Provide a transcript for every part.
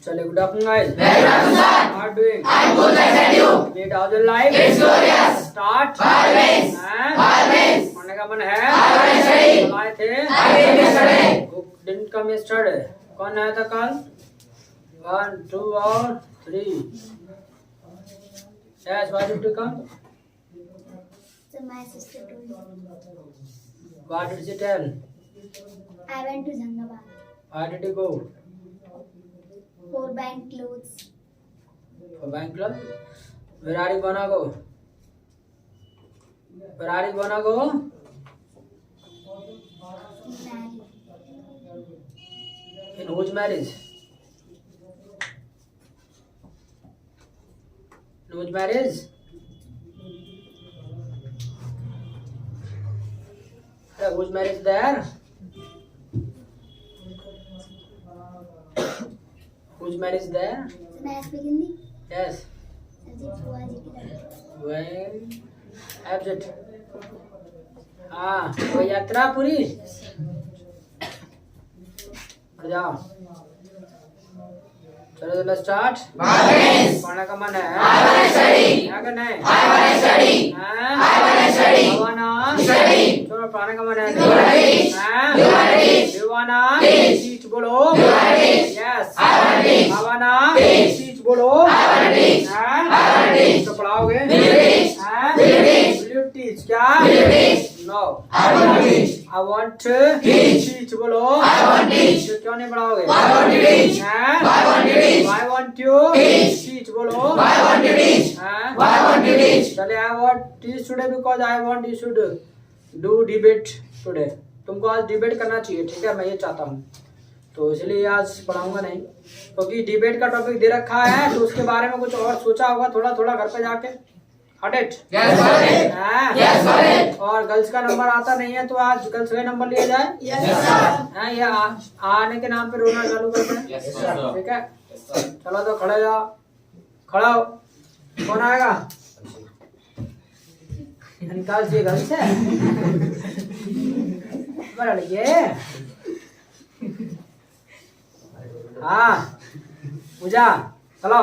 चलिए, good afternoon guys. Very good afternoon, sir. How are you doing? I'm good, thanks, and you? Great, how's your life? It's glorious. Start. Always. हैं? Always. पढ़ने का मन है? I want to study. कल आए थे? I came yesterday. Who didn't come yesterday? कौन आया था कल? 1, 2 और 3. Yes, why did you come? So my sister told me. What did she tell? I went to Jangabad. Why did you go? For buying clothes. For bank club? Where are you gonna go? Where are you gonna go? Married. In whose marriage? In whose marriage? Whose marriage there? Whose marriage there? So may I speak Hindi? Yes. Ajit Fuwa ji की लड़की. Well, absent. हाँ, वो यात्रा पूरी. उठ जाओ. चलो तो स्टार्ट. Always. पढ़ने का मन है? I want to study. क्या करना है? I want to study. हाँ? I want to study. Bawana. Study. चलो पढ़ने का मन है? You wanna teach? हाँ? You wanna teach? Bawana. Teach. Teach बोलो. You wanna teach? Yes. I wanna teach. Bawana. Teach. Teach बोलो. I wanna teach. हाँ? I wanna teach. तो पढ़ाओगे? Will you teach? हाँ? Will you teach? Will you teach? क्या? Will you teach? No. I want to teach. I want to Teach. teach बोलो. I want to teach. तो क्यों नहीं पढ़ाओगे? I want to teach. हाँ? I want to teach. Why want you Teach. teach बोलो. I want to teach. हाँ? I want to teach. चले I want teach today because I want you should do debate today. तुमको आज debate करना चाहिए, ठीक है? मैं ये चाहता हूँ, तो इसलिए आज पढ़ाऊंगा नहीं, क्योंकि डिबेट का टॉपिक दे रखा है, तो उसके बारे में कुछ और सोचा होगा थोड़ा थोड़ा घर पे जाके. Got it? Yes, got it. हाँ? Yes, got it. और गर्ल्स का नंबर आता नहीं है, तो आज गर्ल्स का नंबर लिया जाए. Yes, sir. हाँ, ये आने के नाम पे रोना चालू करते हैं. Yes, sir. ठीक है, चलो तो खड़े जाओ. खड़ा हो. कौन आएगा? निकाल दिए घर से. बड़ा लगे. हाँ, पूजा. चलो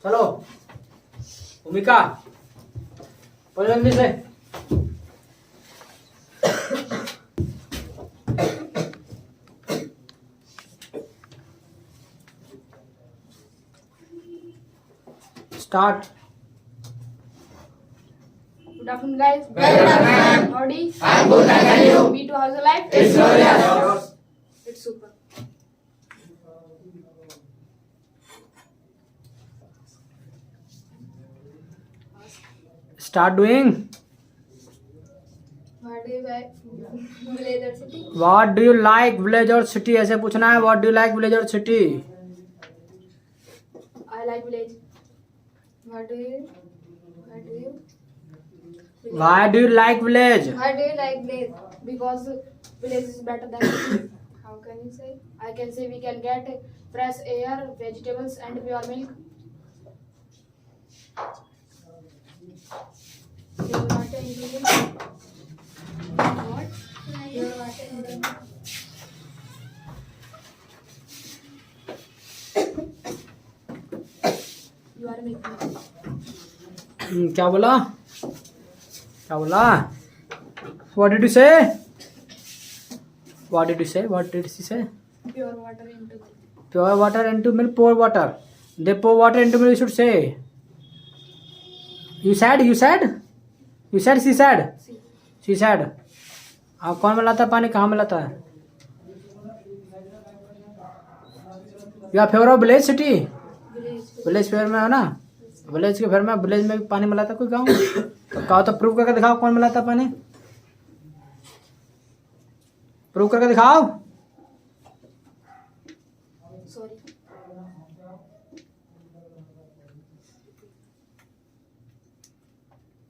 चलो. भूमिका बोलो जल्दी से. Start. Good afternoon, guys. Very good afternoon. Howdy. I'm good, thanks, and you? Me too. How's your life? It's glorious. It's super. Start doing. What do you like? Village or city? What do you like village or city, ऐसे पूछना है. What do you like village or city. I like village. What do you? Why do you like village. Why do you like village? Because village is better than city. How can you say? I can say we can get fresh air, vegetables, and pure milk. You are not an ingredient. What? You are not an ingredient. You are making. क्या बोला? क्या बोला? What did you से? What did you से? What did she से? Pure water into. Pour water into milk. Pour water. They pour water into milk. You should say. You said. You said. You said. She said. See. She said. आप कौन मिलाता है पानी, कहाँ मिलाता है? You our favour of village city. Village. Village favour में हो ना. विलेज के फेवर में, विलेज में पानी मिलाता कोई गाँव? तो कहो तो प्रूव करके दिखाओ कौन मिलाता पानी. प्रूव करके दिखाओ. Sorry.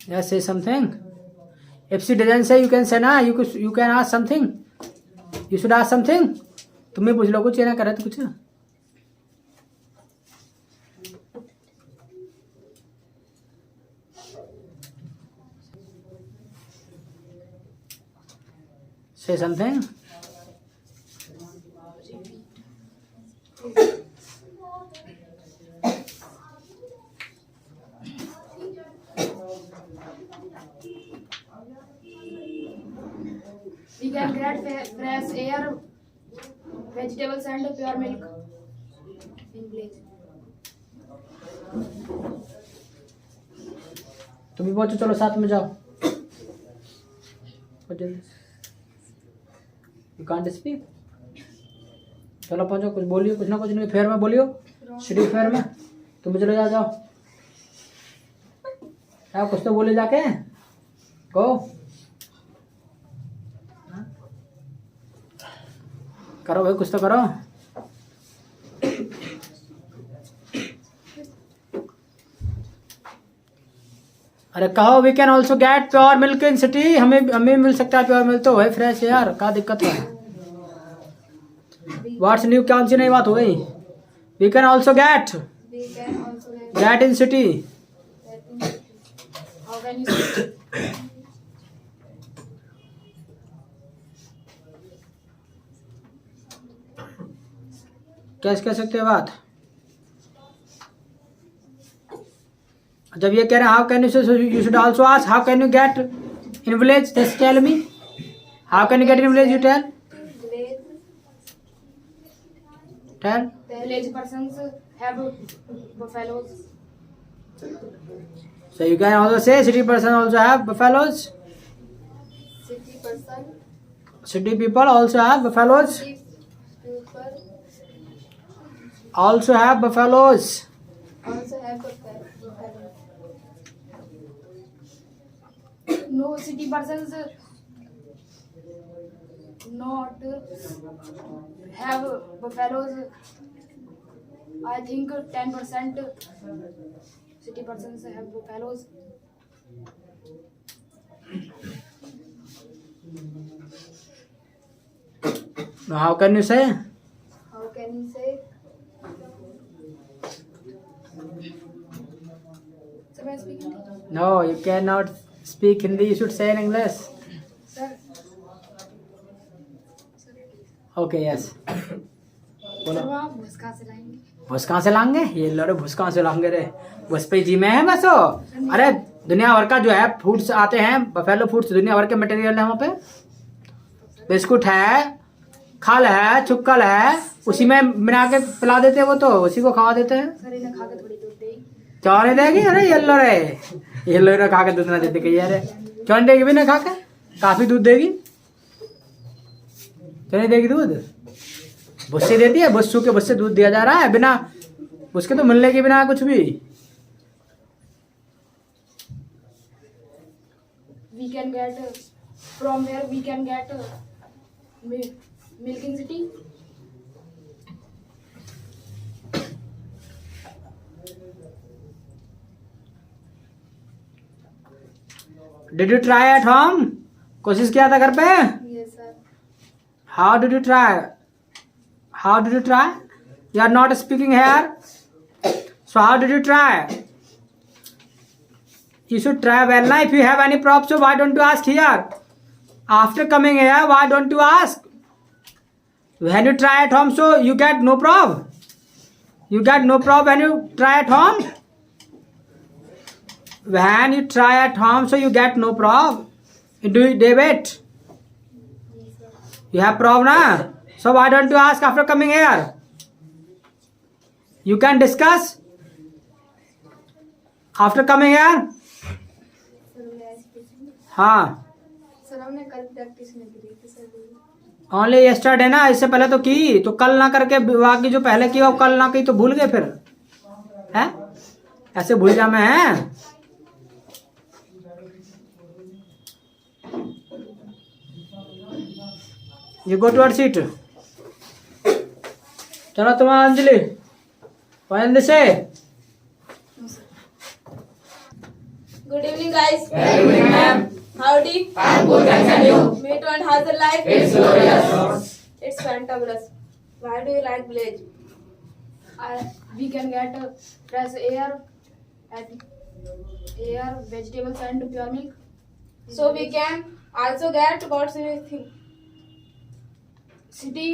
Yes, say something. If she doesn't say, you can say ना. You can ask something. You should ask something. तुम भी पूछ लो कुछ, ये ना करे तो कुछ. Say something. We can get fresh air, vegetables and pure milk in village. तुम भी पहुंचो, चलो साथ में जाओ। You can't speak. चलो पहुंचो, कुछ बोलियो, कुछ ना कुछ नहीं, फेयर में बोलियो, सिटी फेयर में। तुम भी चले जाओ। क्या कुछ तो बोले जाके, गो करो भाई, कुछ तो करो। अरे कहो we can also get pure milk in city. हमें मिल सकता है प्योर मिल्क तो भाई, फ्रेश यार, क्या दिक्कत है? व्हाट्स न्यू, कौन सी नई बात हो गई? We can also get We can also get in city. how can you say? कैसे कह सकते हैं बात? जब ये कह रहे हैं how can you should also ask how can you get in village, just tell me how can you get in village, you tell tell. The village persons have buffaloes. So you can also say city person also have buffaloes. City person, City people also have buffaloes. people Also have buffaloes. also have buffaloes. No, city persons not have buffaloes. I think 10% city persons have buffaloes. Now how can you say? How can you say? Sir, may I speak Hindi? No, you cannot speak Hindi. You should say in English. Sir. Okay, yes. Sir वो आप भूस कहाँ से लाएंगे? भूस कहाँ से लाएंगे? ये लो रे, भूस कहाँ से लाएंगे रे? भूस पे जी में है बस वो। अरे दुनिया भर का जो है फूड्स आते हैं, बफेलो फूड्स दुनिया भर के मटेरियल है वहाँ पे। बिस्कुट है, खल है, चुक्कल है, उसी में बना के पिला देते हैं, वो तो उसी को खवा देते हैं। सर इन्हें खा के थोड़ी दूध देगी। क्यों नहीं देगी? अरे येलो रे खा के दूध ना देते कही यार, क्यों नहीं देगी? भी ना खा के काफी दूध देगी, क्यों नहीं देगी दूध? भुस्से देती है, भुस्सू के भुस्से दूध दिया जा रहा है, बिना उसके तो मिलने के बिना कुछ भी। We can get from where we can get milk in city. Did you try at home? कोशिश किया था घर पे? Yes sir. How did you try? How did you try? You are not speaking here, so how did you try? You should try well na. If you have any props, so why don't you ask here? After coming here, why don't you ask? When you try at home, so you get no prob. You get no prob when you try at home. When you try at home, so you get no prob. Do you debate? You have prob na. So why don't you ask after coming here? You can discuss after coming here. हाँ, sir हमने कल practice नहीं की थी sir. Only yesterday ना, इससे पहले तो की, तो कल ना करके बाकी जो पहले की वो कल ना की तो भूल गए फिर हैं? ऐसे भूल जा मैं हैं? You go to seat. चलो तुम अंजलि पहले से। Good evening, guys. Good evening, ma'am. Howdy. I'm good, thanks, and you? Meet and how's the life? It's glorious. It's fantabulous. Why do you like village? We can get fresh air, vegetables and pure milk. So we can also get what's anything. City.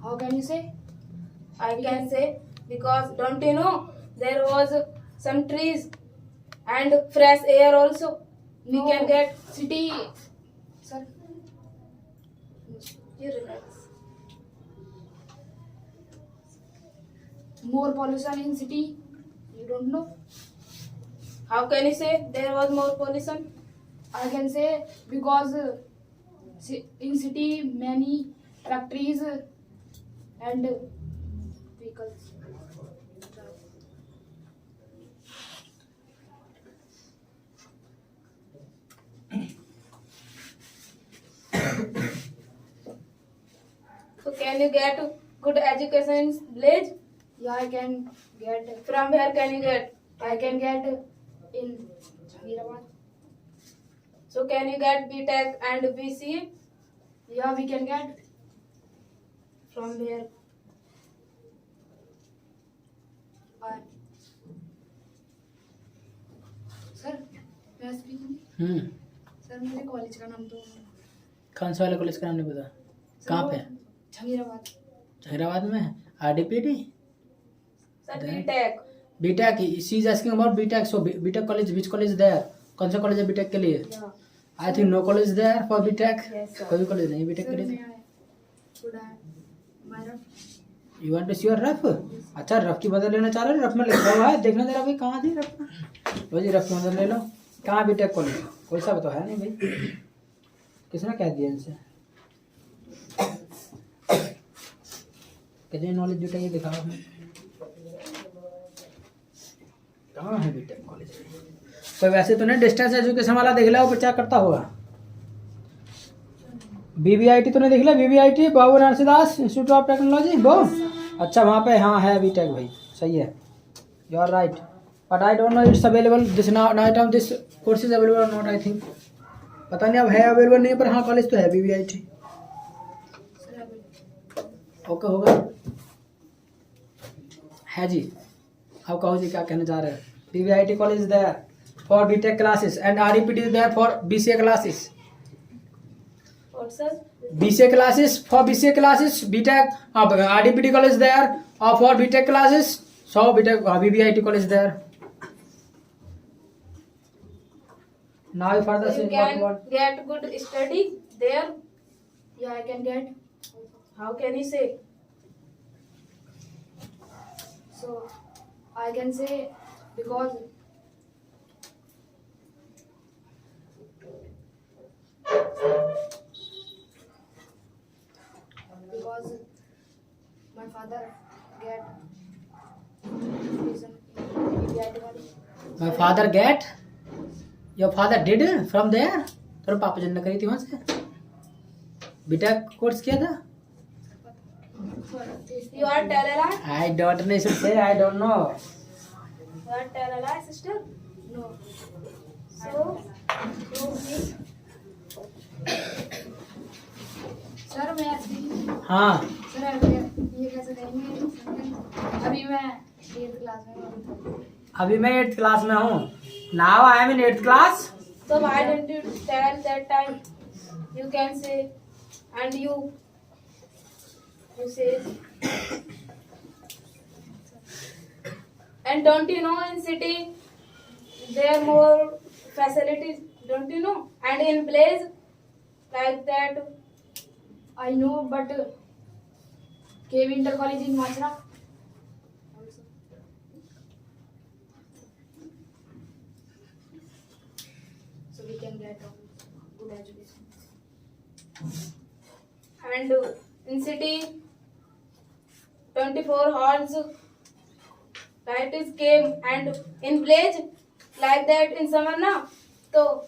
How can you say? I can say Because don't you know there was some trees and fresh air also. We No. can get. City. Sir. You relax. More pollution in city. You don't know. How can you say there was more pollution? I can say because in city many factories and vehicles. So can you get good education in village? Yeah, I can get. From where can you get? I can get in Hyderabad. So can you get BTech and BCA? Yeah, we can get. From where? I- sir मैं speaking sir मेरे college का नाम तो कौन सा वाला college का नाम नहीं पता? कहाँ पे? जहीराबाद जहीराबाद में है। RDPT? Sir, Then- BTech. BTech, she is asking about BTech. So BTech college, which college there? कौन सा कॉलेज है BTech के लिए? Yeah. I think no college there for BTech. Yes, sir. कोई भी कॉलेज नहीं BTech के सर लिए। मैं गुड है मेरा You want to see your rough? अच्छा रफ की बदल लेना चाह रहे हो? रफ में लिखा हुआ है, देखना जरा भाई कहाँ थी रफ में? लो जी रफ की बदल ले लो। कहाँ BTech कॉलेज? कोई सा तो है नहीं भाई। किसने कह दिया इनसे? कितनी नॉलेज जुटाइए दिखाओ हमें। कहाँ है BTech कॉलेज? कोई वैसे तो नहीं डिस्टेंस एजुकेशन वाला देख लो क्या करता होगा। BBIT तो नहीं देख लिया? BBIT Babu Narsidas institute of technology वो अच्छा वहाँ पे हाँ है BTech भाई सही है। You are right but I don't know it's available this night of this course is available or not I think पता नहीं अब है अवेलेबल नहीं पर हाँ कॉलेज तो है BBIT। ओके होगा है जी। अब कहो जी क्या कहना चाह रहे हैं? BBIT college there for BTech classes and RDPT is there for BCA classes. What, sir? BCA classes for BCA classes BTech RDPT college there or for BTech classes so BTech BBIT college there. Now you further So say you can what get good study there. या I can get How can you say? So I can say because because my father get education in BBIT college. my father get your father did from there तेरे पापा जी ने करी थी वहाँ से BTech course किया था। You are Terra? I don't know should say I don't know. You are Terra, sister? No. So, you me. Sir मैं हाँ सर ये कैसे करेंगे अभी मैं 8th क्लास में हूँ अभी मैं 8th क्लास में हूँ। Now I am in 8th class. So why didn't you tell that time? You can say, and you say. And don't you know in city there are more facilities? Don't you know? And in place like that. I know but KV Inter College in Machra so we can get a good education. And in city 24 hours light is came, and in village like that in summer na, so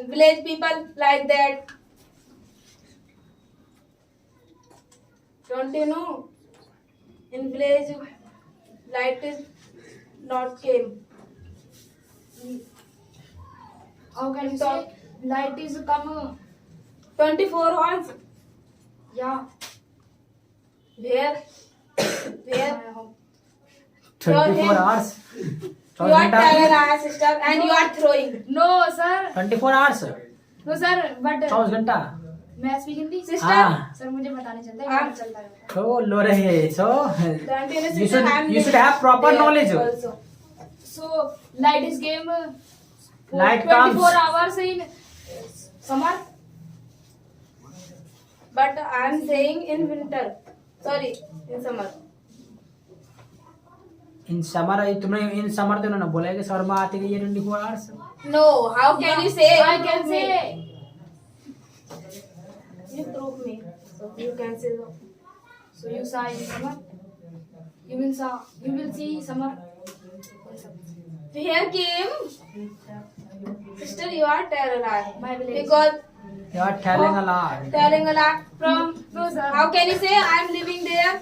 village people like that. Don't you know in village light is not came. How can you say light is come 24 hours yeah where my home 24 hours you are telling our sister and you are throwing. no sir 24 hours no sir but 24 घंटा मैं speak Hindi Sister. हाँ sir मुझे बताने चलता है हाँ। मुझे चलता रहता तो लो रहे सो The antenna you sister, I am should have proper there knowledge. also. है so light is game for Light 24 comes. hours in summer But I am saying in winter. Sorry, in summer. In summer तुमने in summer तो उन्होंने बोला है कि summer में आते गई 24 hours No, how can you say? I can say You prove me. So you can say no. so you saw in summer you will see summer Here came. Sister, you are telling a lie. My village. Because you are telling a lie. telling a lie from. no sir How can you say I am living there?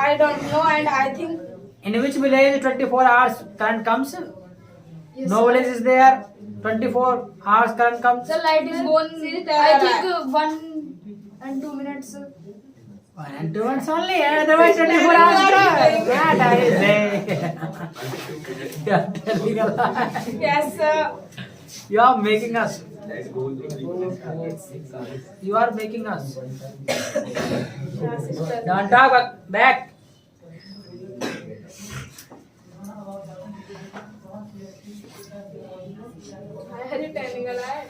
I don't know, and I think In which village 24 hours current comes? yes, No village is there. 24 hours current comes. the light is gone See, I tell think 1 and 2 minutes 1 and 2 months only. Otherwise 24 hours. That I say. You are telling a lie. yes, sir. You are making us. You are making us. Yeah, sister. Don't talk back. Why are you telling a lie?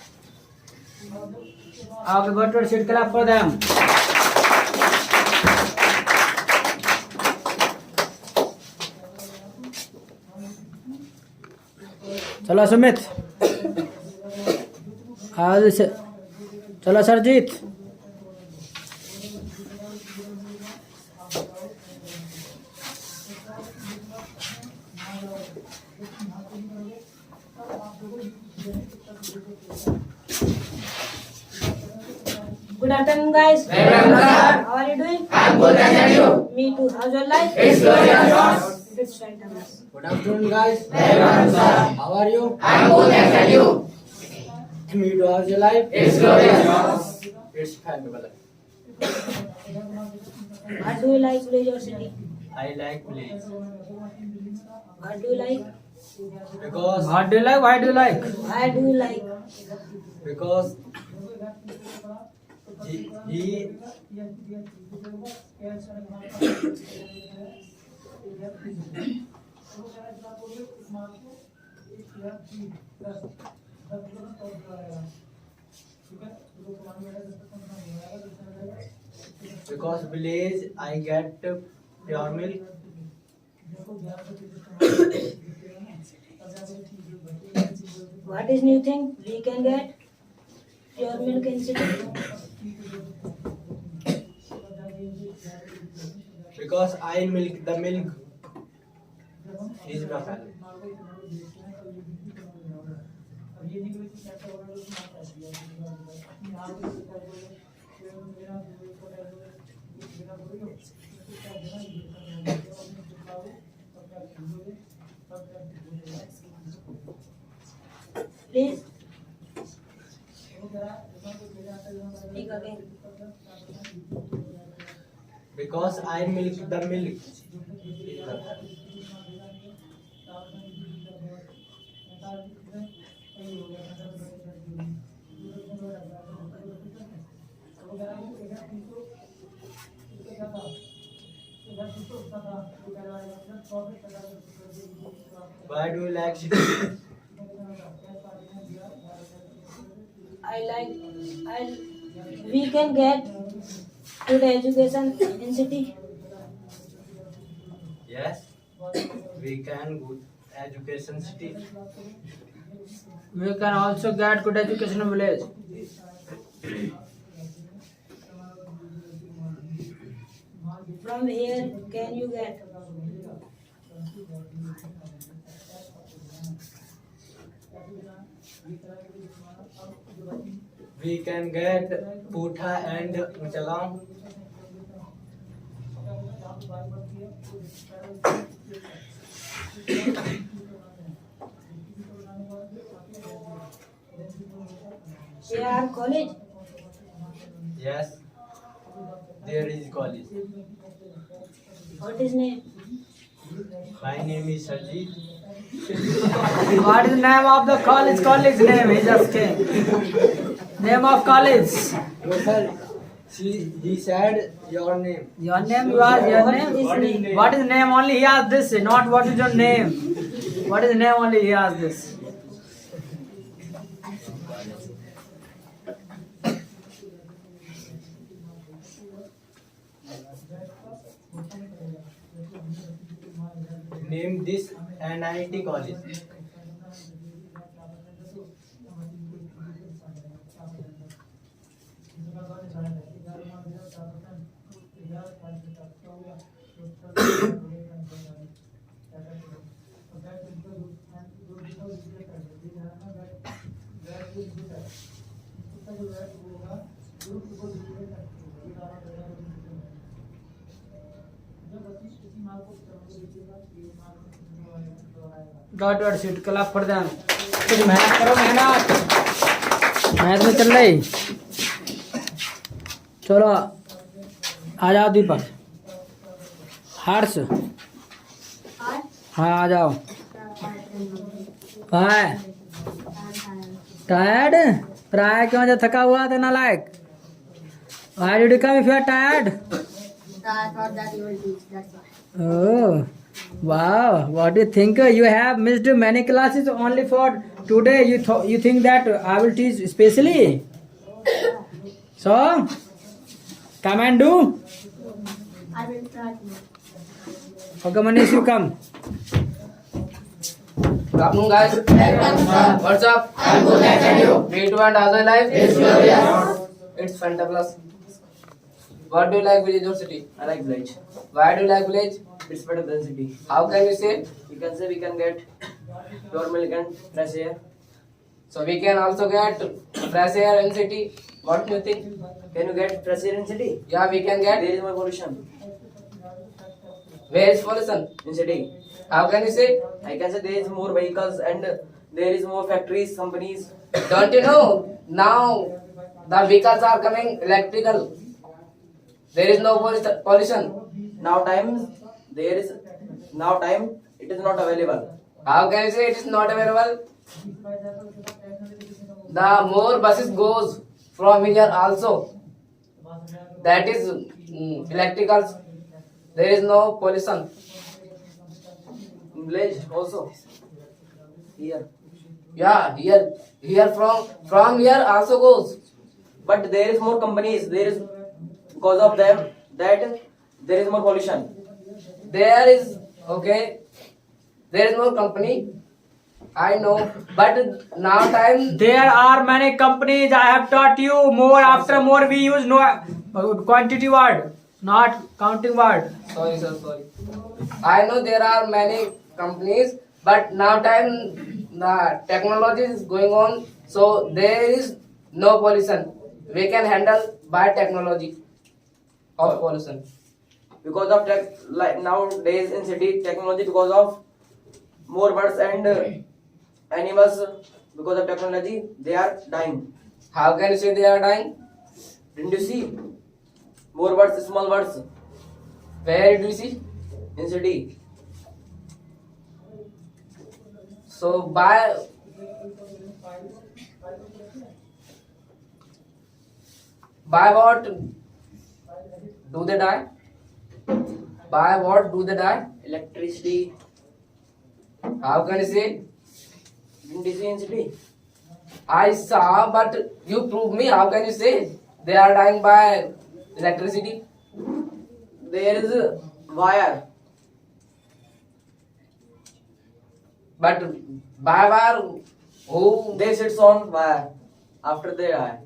Okay, go to the seat. Clap for them. चलो सुमित आज से चलो Sarjit Good afternoon, guys. How are you doing? I'm good, and you? Me too. How's your life? It's glorious, yours. It's right, Thomas. Good afternoon, guys. How are you? I'm good, and you? Me too. How's your life? It's glorious, yours. It's fine, brother. What do you like, village or city? I like village What do you like? because What do you like? Why do you like? Why do you like? because he because village I get pure milk. What is new thing we can get? Pure milk in city. Because I milk the milk. Is my family. Please. Speak again. Because I milk the milk. Is my family. Why do you like city? We can get good education in city. Yes, we can go education city. We can also get good education in village. From here, can you get? We can get Putha and Muchalam. They are college. Yes, there is college. What is name? My name is Sarjeet. What is the name of the college? College name? He just came. Name of college. No, sir. He said your name. Your name, your name. What is name? Only he asked this, not what is your name. What is name? Only he asked this. Name this NIT college. Dot sheet clap कर दें कुछ मेहनत करो मेहनत में चल रही चलो आ जाओ दीपक हर्ष हाँ आ जाओ हाय टायर्ड प्राय क्यों जो थका हुआ था नालायक Why did you come if you are tired? I thought that you will teach, that's why. Oh, wow. What do you think? You have missed many classes only for today. You think that I will teach specially? So, come and do. I will try to. Okay, Manish, you come. Good afternoon, guys. What's up? I'm good, and you? Me too, and how's your life? It's glorious. It's fantabulous. What do you like, village or city? I like village. Why do you like village? It's better than city. How can you say? You can say we can get pure milk and fresh air. So we can also get fresh air in city. What do you think? Can you get fresh air in city? Yeah, we can get. There is more pollution Where is pollution? in city. How can you say? I can say there is more vehicles and there is more factories, companies. Don't you know? Now the vehicles are coming electrical. There is no pollution. Now time it is not available. How can you say it is not available? The more buses goes from here also. That is electricals. There is no pollution. In village also. Here. Yeah, here from here also goes. But there is more companies. Because of them that there is more pollution. There is more company. I know, but now time There are many companies. I have taught you more. After more, we use no quantity word, not counting word. sorry sir, sorry. I know there are many companies, but now time the technology is going on, so there is no pollution. We can handle by technology of pollution. Because of nowadays in city technology, because of more birds and animals, because of technology they are dying. How can you say they are dying? Didn't you see more birds, small birds Where do you see? in city? So by what do they die? By what do they die? Electricity. How can you say? Didn't you see in city? I saw, but you prove me. How can you say they are dying by electricity? There is a wire. But by wire, who? They sits on wire after they die.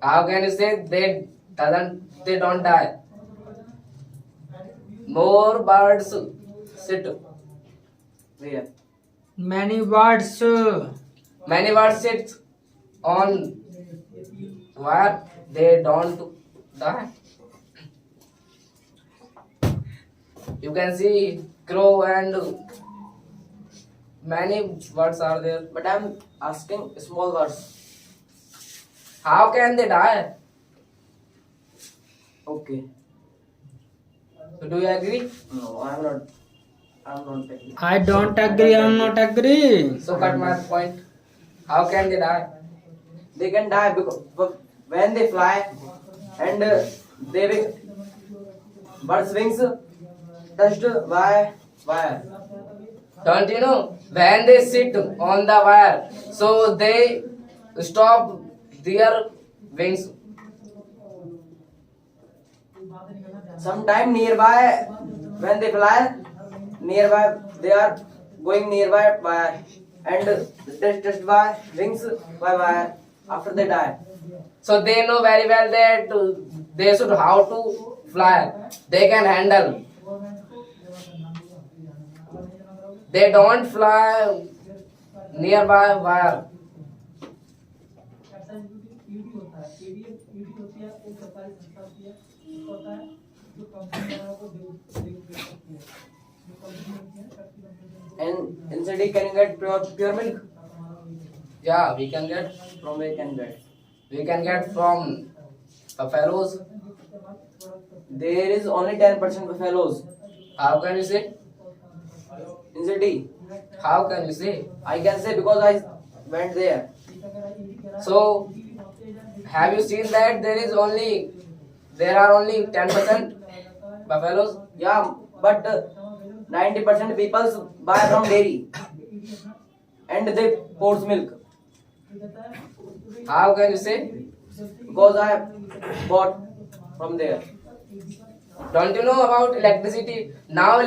How can you say they don't die? More birds sit. Where? Many words. Many birds sit on wire. They don't die. You can see crow and many birds are there. But I'm asking small birds. How can they die? Okay. So do you agree? No, I'm not. Agree. I don't agree. I'm not agree. So cut my point. How can they die? they can die because when they fly and they will birds wings touched by wire. Don't you know? When they sit on the wire, so they stop their wings. Sometime nearby, when they fly, nearby they are going nearby wire and touched by wings by wire after they die. So they know very well that they should how to fly. They can handle. They don't fly nearby wire. And in city, can you get pure milk? Yeah, we can get. From where can you get? We can get from buffaloes. There is only 10% buffaloes How can you say? in city. How can you say? I can say because I went there. So, have you seen that there are only 10% buffaloes? Yeah, but 90% people buy from dairy and they pour milk How can you say? because I bought from there. Don't you know about electricity? Now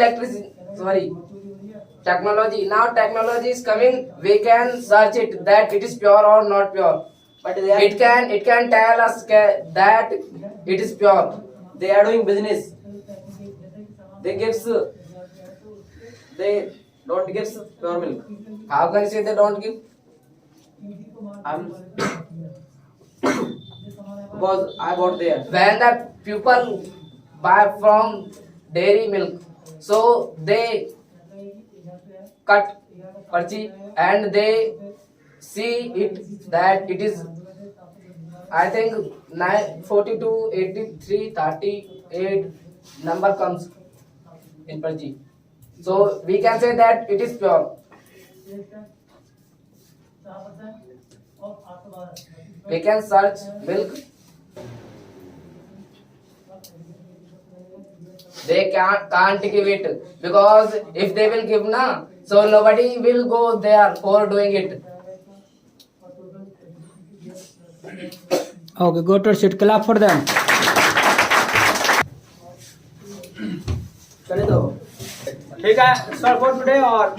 technology. Now technology is coming. We can search it that it is pure or not pure. But It can tell us that it is pure. they are doing business. They don't give pure milk. How can you say they don't give? I'm because I bought there. When the people buy from dairy milk, so they cut parchi and they see it that it is, I think 42, 83, 38 number comes in parchi. So we can say that it is pure. We can search milk. They can't give it because if they will give na, so nobody will go there for doing it. Okay, go to sit. Clap for them. चले दो ठीक है sir for today और